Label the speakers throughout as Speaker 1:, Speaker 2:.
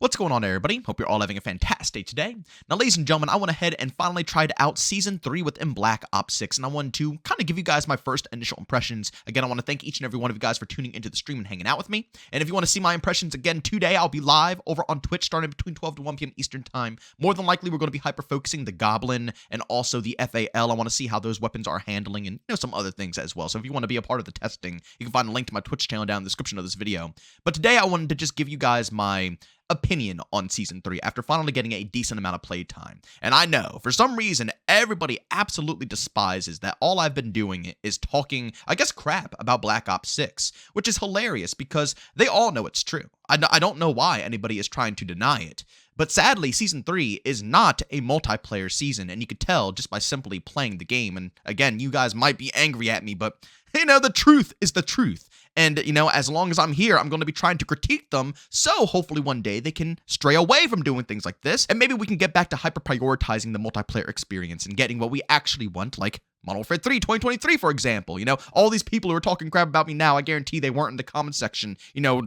Speaker 1: What's going on, everybody? Hope you're all having a fantastic day today. Now, ladies and gentlemen, I went ahead and finally tried out Season 3 within Black Ops 6, and I wanted to kind of give you guys my first initial impressions. Again, I want to thank each and every one of you guys for tuning into the stream and hanging out with me. And if you want to see my impressions again today, I'll be live over on Twitch starting between 12 to 1 p.m. Eastern Time. More than likely, we're going to be hyper-focusing the Goblin and also the FAL. I want to see how those weapons are handling and some other things as well. So if you want to be a part of the testing, you can find a link to my Twitch channel down in the description of this video. But today, I wanted to just give you guys my opinion on Season 3 after finally getting a decent amount of playtime. And I know, for some reason, everybody absolutely despises that all I've been doing is talking, I guess, crap about Black Ops 6, which is hilarious because they all know it's true. I don't know why anybody is trying to deny it. But sadly, Season 3 is not a multiplayer season, and you could tell just by simply playing the game. And again, you guys might be angry at me, but the truth is the truth. And, as long as I'm here, I'm going to be trying to critique them, so hopefully one day they can stray away from doing things like this, and maybe we can get back to hyper-prioritizing the multiplayer experience and getting what we actually want, like Modern Warfare 3 2023, for example. All these people who are talking crap about me now, I guarantee they weren't in the comment section,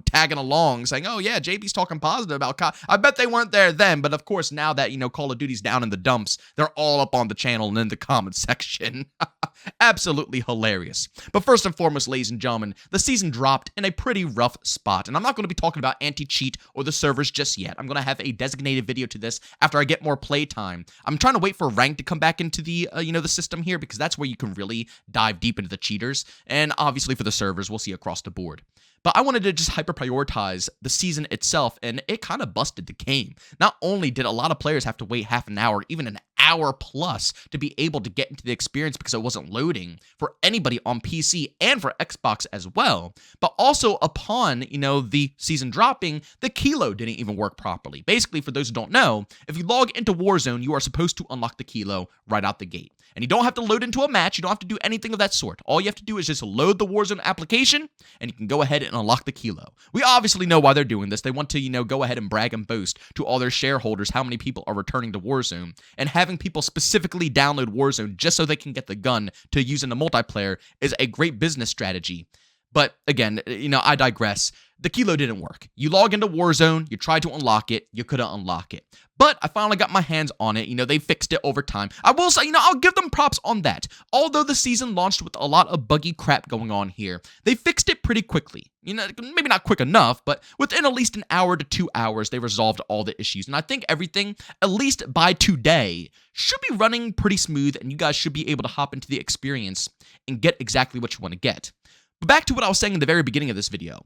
Speaker 1: tagging along, saying, oh yeah, JB's talking positive about I bet they weren't there then, but of course, now that, Call of Duty's down in the dumps, they're all up on the channel and in the comment section. Absolutely hilarious. But first and foremost, ladies and gentlemen, the season dropped in a pretty rough spot, and I'm not going to be talking about anti-cheat or the servers just yet. I'm going to have a designated video to this after I get more playtime. I'm trying to wait for rank to come back into the, the system here, because that's where you can really dive deep into the cheaters, and obviously for the servers, we'll see across the board. But I wanted to just hyper-prioritize the season itself, and it kind of busted the game. Not only did a lot of players have to wait half an hour, even an hour plus, to be able to get into the experience because it wasn't loading for anybody on PC and for Xbox as well, but also upon, the season dropping, the kilo didn't even work properly. Basically, for those who don't know, if you log into Warzone, you are supposed to unlock the kilo right out the gate. And you don't have to load into a match, you don't have to do anything of that sort. All you have to do is just load the Warzone application, and you can go ahead and unlock the kilo. We obviously know why they're doing this. They want to, go ahead and brag and boast to all their shareholders how many people are returning to Warzone, and having people specifically download Warzone just so they can get the gun to use in the multiplayer is a great business strategy. But again, I digress. The kilo didn't work. You log into Warzone, you tried to unlock it, you couldn't unlock it. But I finally got my hands on it. They fixed it over time. I will say, I'll give them props on that. Although the season launched with a lot of buggy crap going on here, they fixed it pretty quickly. Maybe not quick enough, but within at least an hour to 2 hours, they resolved all the issues. And I think everything, at least by today, should be running pretty smooth, and you guys should be able to hop into the experience and get exactly what you want to get. But back to what I was saying in the very beginning of this video.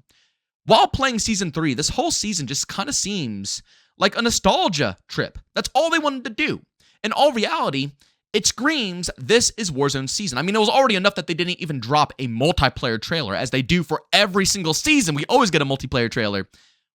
Speaker 1: While playing Season 3, this whole season just kind of seems like a nostalgia trip. That's all they wanted to do. In all reality, it screams, this is Warzone's season. I mean, it was already enough that they didn't even drop a multiplayer trailer, as they do for every single season. We always get a multiplayer trailer.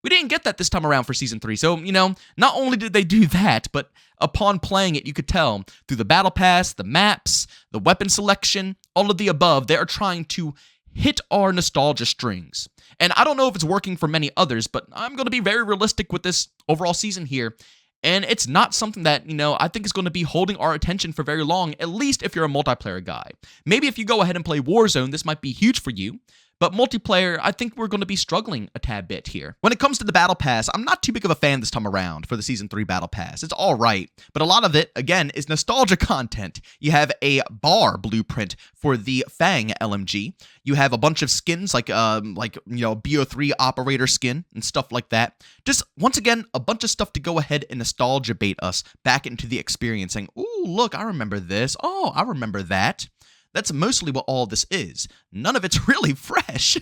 Speaker 1: We didn't get that this time around for Season 3. So, not only did they do that, but upon playing it, you could tell through the battle pass, the maps, the weapon selection, all of the above, they are trying to hit our nostalgia strings. And I don't know if it's working for many others, but I'm going to be very realistic with this overall season here. And it's not something that, I think is going to be holding our attention for very long, at least if you're a multiplayer guy. Maybe if you go ahead and play Warzone, this might be huge for you. But multiplayer, I think we're going to be struggling a tad bit here. When it comes to the Battle Pass, I'm not too big of a fan this time around for the Season 3 Battle Pass. It's all right, but a lot of it, again, is nostalgia content. You have a bar blueprint for the Fang LMG. You have a bunch of skins like BO3 operator skin and stuff like that. Just, once again, a bunch of stuff to go ahead and nostalgia bait us back into the experience, saying, ooh, look, I remember this. Oh, I remember that. That's mostly what all this is. None of it's really fresh.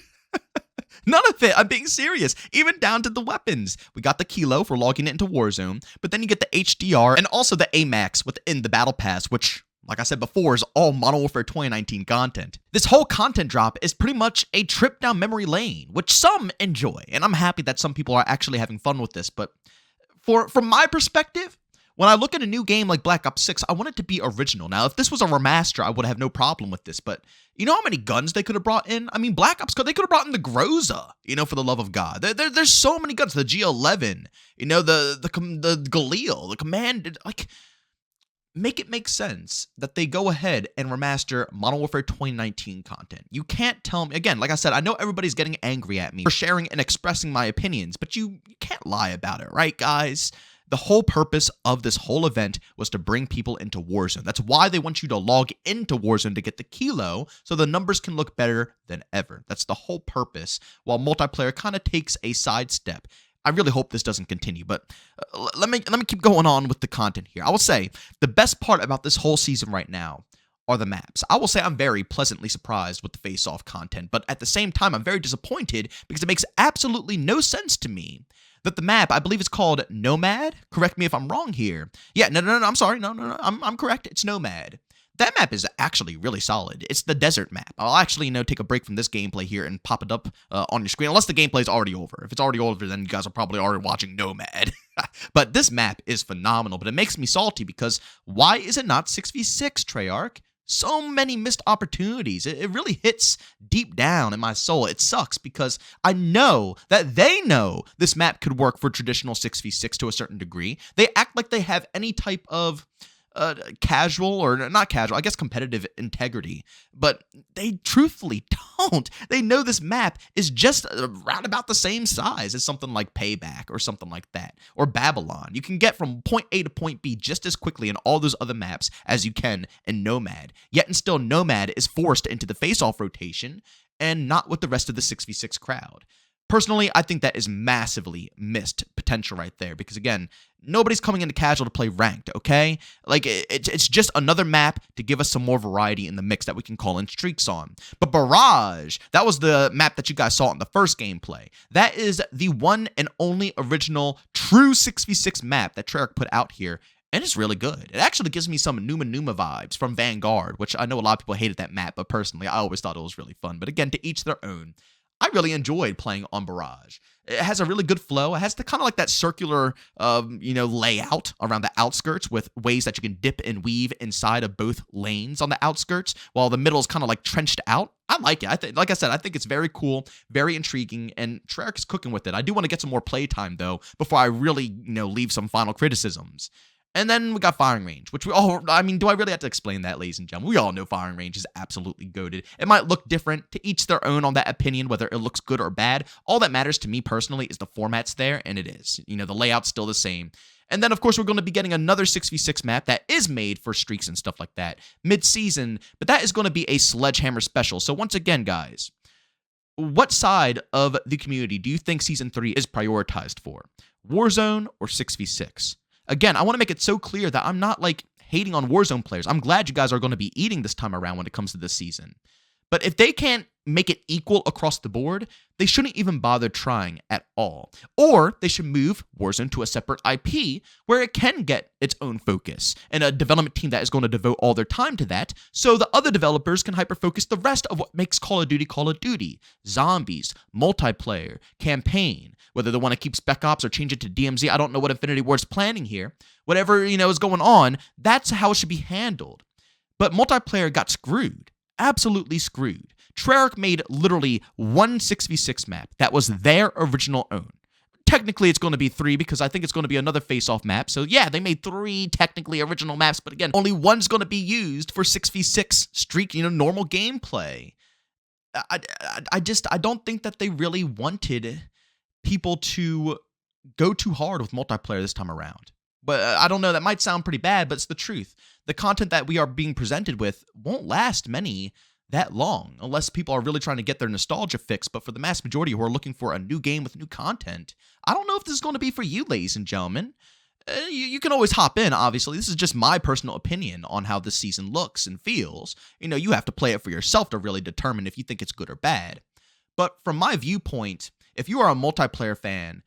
Speaker 1: None of it. I'm being serious. Even down to the weapons. We got the kilo for logging it into Warzone, but then you get the HDR and also the AMAX within the Battle Pass, which, like I said before, is all Modern Warfare 2019 content. This whole content drop is pretty much a trip down memory lane, which some enjoy, and I'm happy that some people are actually having fun with this, but from my perspective, when I look at a new game like Black Ops 6, I want it to be original. Now, if this was a remaster, I would have no problem with this, but you know how many guns they could have brought in? I mean, Black Ops, they could have brought in the Groza, for the love of God. There's so many guns. The G11, the Galil, the Command, like, make it make sense that they go ahead and remaster Modern Warfare 2019 content. You can't tell me, again, like I said, I know everybody's getting angry at me for sharing and expressing my opinions, but you can't lie about it, right, guys? The whole purpose of this whole event was to bring people into Warzone. That's why they want you to log into Warzone to get the kilo, so the numbers can look better than ever. That's the whole purpose, while multiplayer kind of takes a sidestep. I really hope this doesn't continue, but let me keep going on with the content here. I will say the best part about this whole season right now are the maps. I will say I'm very pleasantly surprised with the face-off content, but at the same time, I'm very disappointed because it makes absolutely no sense to me that the map, I believe it's called Nomad. Correct me if I'm wrong here. Yeah, no, I'm sorry. No, I'm correct. It's Nomad. That map is actually really solid. It's the desert map. I'll actually, take a break from this gameplay here and pop it up on your screen, unless the gameplay is already over. If it's already over, then you guys are probably already watching Nomad. But this map is phenomenal, but it makes me salty because why is it not 6v6, Treyarch? So many missed opportunities. It really hits deep down in my soul. It sucks because I know that they know this map could work for traditional 6v6 to a certain degree. They act like they have any type of casual, or not casual, I guess competitive integrity, but they truthfully don't. They know this map is just around about the same size as something like Payback or something like that, or Babylon. You can get from point A to point B just as quickly in all those other maps as you can in Nomad, yet and still Nomad is forced into the face-off rotation and not with the rest of the 6v6 crowd. Personally, I think that is massively missed potential right there because, again, nobody's coming into casual to play ranked, okay? Like, it's just another map to give us some more variety in the mix that we can call in streaks on. But Barrage, that was the map that you guys saw in the first gameplay. That is the one and only original true 6v6 map that Treyarch put out here, and it's really good. It actually gives me some Numa vibes from Vanguard, which I know a lot of people hated that map, but personally, I always thought it was really fun. But again, to each their own. I really enjoyed playing on Barrage. It has a really good flow. It has the kind of like that circular, layout around the outskirts with ways that you can dip and weave inside of both lanes on the outskirts, while the middle is kind of like trenched out. I like it. Like I said, I think it's very cool, very intriguing, and Treyarch is cooking with it. I do want to get some more playtime though before I really, leave some final criticisms. And then we got firing range, which do I really have to explain that, ladies and gentlemen? We all know firing range is absolutely goated. It might look different, to each their own on that opinion, whether it looks good or bad. All that matters to me personally is the format's there, and it is. The layout's still the same. And then, of course, we're going to be getting another 6v6 map that is made for streaks and stuff like that mid-season, but that is going to be a Sledgehammer special. So once again, guys, what side of the community do you think Season 3 is prioritized for? Warzone or 6v6? Again, I want to make it so clear that I'm not hating on Warzone players. I'm glad you guys are going to be eating this time around when it comes to this season. But if they can't make it equal across the board, they shouldn't even bother trying at all. Or they should move Warzone to a separate IP where it can get its own focus and a development team that is going to devote all their time to that, so the other developers can hyper-focus the rest of what makes Call of Duty, zombies, multiplayer, campaign, whether they want to keep Spec Ops or change it to DMZ. I don't know what Infinity Ward's planning here. Whatever, is going on, that's how it should be handled. But multiplayer got screwed. Absolutely screwed. Treyarch made literally one 6v6 map that was their original own. Technically, it's going to be 3 because I think it's going to be another face-off map. So yeah, they made 3 technically original maps, but again, only one's going to be used for 6v6 streak, normal gameplay. I don't think that they really wanted people to go too hard with multiplayer this time around. But I don't know, that might sound pretty bad, but it's the truth. The content that we are being presented with won't last that long, unless people are really trying to get their nostalgia fix. But for the mass majority who are looking for a new game with new content, I don't know if this is going to be for you, ladies and gentlemen. You can always hop in, obviously. This is just my personal opinion on how this season looks and feels. You have to play it for yourself to really determine if you think it's good or bad. But from my viewpoint, if you are a multiplayer fan,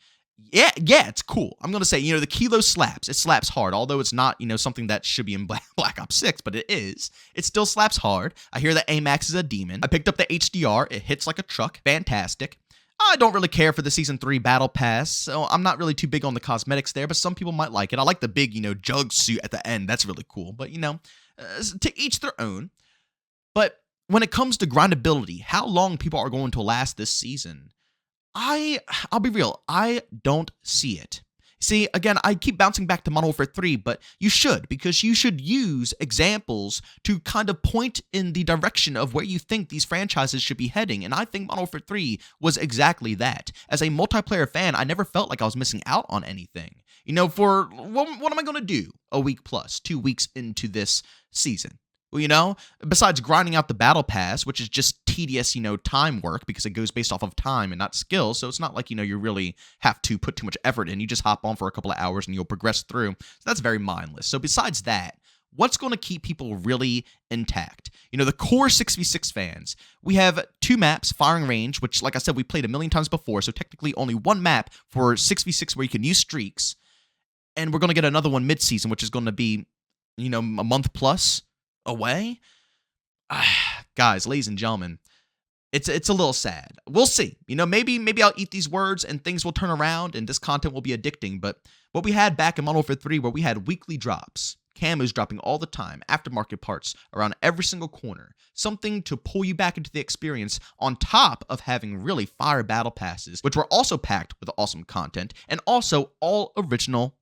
Speaker 1: yeah, it's cool. I'm going to say, the kilo slaps. It slaps hard, although it's not, something that should be in Black Ops 6, but it is. It still slaps hard. I hear that AMAX is a demon. I picked up the HDR. It hits like a truck. Fantastic. I don't really care for the Season 3 Battle Pass, so I'm not really too big on the cosmetics there, but some people might like it. I like the big, jug suit at the end. That's really cool, but, to each their own. But when it comes to grindability, how long people are going to last this season, I'll be real, I don't see it. See, again, I keep bouncing back to Modern Warfare 3, but you should, because you should use examples to kind of point in the direction of where you think these franchises should be heading, and I think Modern Warfare 3 was exactly that. As a multiplayer fan, I never felt like I was missing out on anything. You know, for what am I going to do a week plus, 2 weeks into this season? Well, you know, besides grinding out the battle pass, which is just tedious, time work because it goes based off of time and not skill. So it's not like, you really have to put too much effort in. You just hop on for a couple of hours and you'll progress through. So that's very mindless. So besides that, what's going to keep people really intact? The core 6v6 fans, we have 2 maps, firing range, which, like I said, we played a million times before. So technically only 1 map for 6v6 where you can use streaks. And we're going to get another one mid-season, which is going to be, a month plus away. Guys, ladies and gentlemen, it's a little sad. We'll see. Maybe I'll eat these words and things will turn around and this content will be addicting. But what we had back in Modern Warfare 3, where we had weekly drops, camos dropping all the time, aftermarket parts around every single corner, something to pull you back into the experience on top of having really fire battle passes, which were also packed with awesome content and also all original,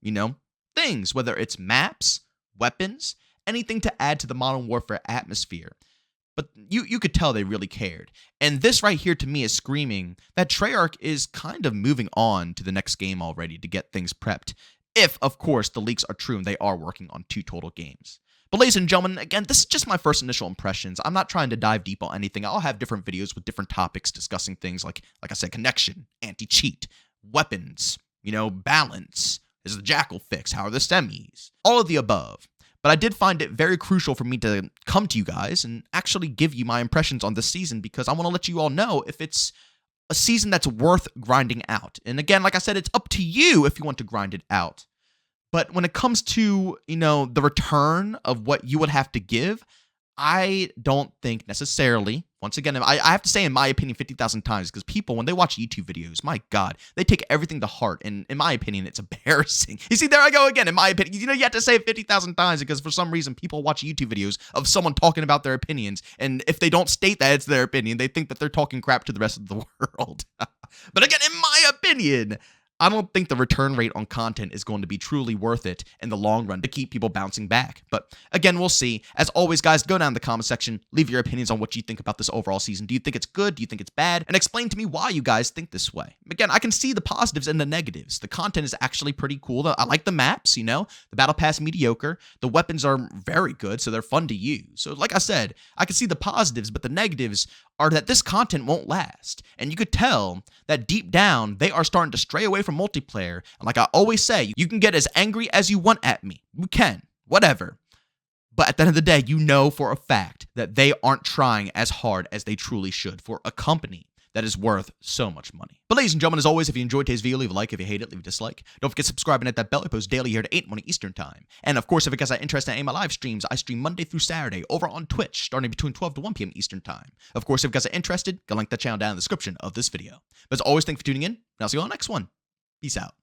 Speaker 1: things, whether it's maps, weapons, anything to add to the Modern Warfare atmosphere. But you could tell they really cared. And this right here to me is screaming that Treyarch is kind of moving on to the next game already to get things prepped. If, of course, the leaks are true and they are working on 2 total games. But ladies and gentlemen, again, this is just my first initial impressions. I'm not trying to dive deep on anything. I'll have different videos with different topics discussing things like I said, connection, anti-cheat, weapons, balance. Is the Jackal fix? How are the semis? All of the above. But I did find it very crucial for me to come to you guys and actually give you my impressions on this season because I want to let you all know if it's a season that's worth grinding out. And again, like I said, it's up to you if you want to grind it out. But when it comes to, the return of what you would have to give, I don't think necessarily, once again, I have to say in my opinion 50,000 times, because people, when they watch YouTube videos, my God, they take everything to heart. And in my opinion, it's embarrassing. You see, there I go again, in my opinion. You have to say it 50,000 times because for some reason, people watch YouTube videos of someone talking about their opinions. And if they don't state that it's their opinion, they think that they're talking crap to the rest of the world. But again, in my opinion, I don't think the return rate on content is going to be truly worth it in the long run to keep people bouncing back. But again, we'll see. As always, guys, go down in the comment section, leave your opinions on what you think about this overall season. Do you think it's good? Do you think it's bad? And explain to me why you guys think this way. Again, I can see the positives and the negatives. The content is actually pretty cool. I like the maps, the battle pass mediocre. The weapons are very good, so they're fun to use. So like I said, I can see the positives, but the negatives are that this content won't last. And you could tell that deep down, they are starting to stray away from multiplayer. And like I always say, you can get as angry as you want at me. You can, whatever. But at the end of the day, you know for a fact that they aren't trying as hard as they truly should for a company that is worth so much money. But ladies and gentlemen, as always, if you enjoyed today's video, leave a like. If you hate it, leave a dislike. Don't forget to subscribe and hit that bell. I post daily here at 8 morning Eastern time. And of course, if you guys are interested in any of my live streams, I stream Monday through Saturday over on Twitch, starting between 12 to 1 p.m. Eastern time. Of course, if you guys are interested, go link that channel down in the description of this video. But as always, thanks for tuning in, and I'll see you on the next one. Peace out.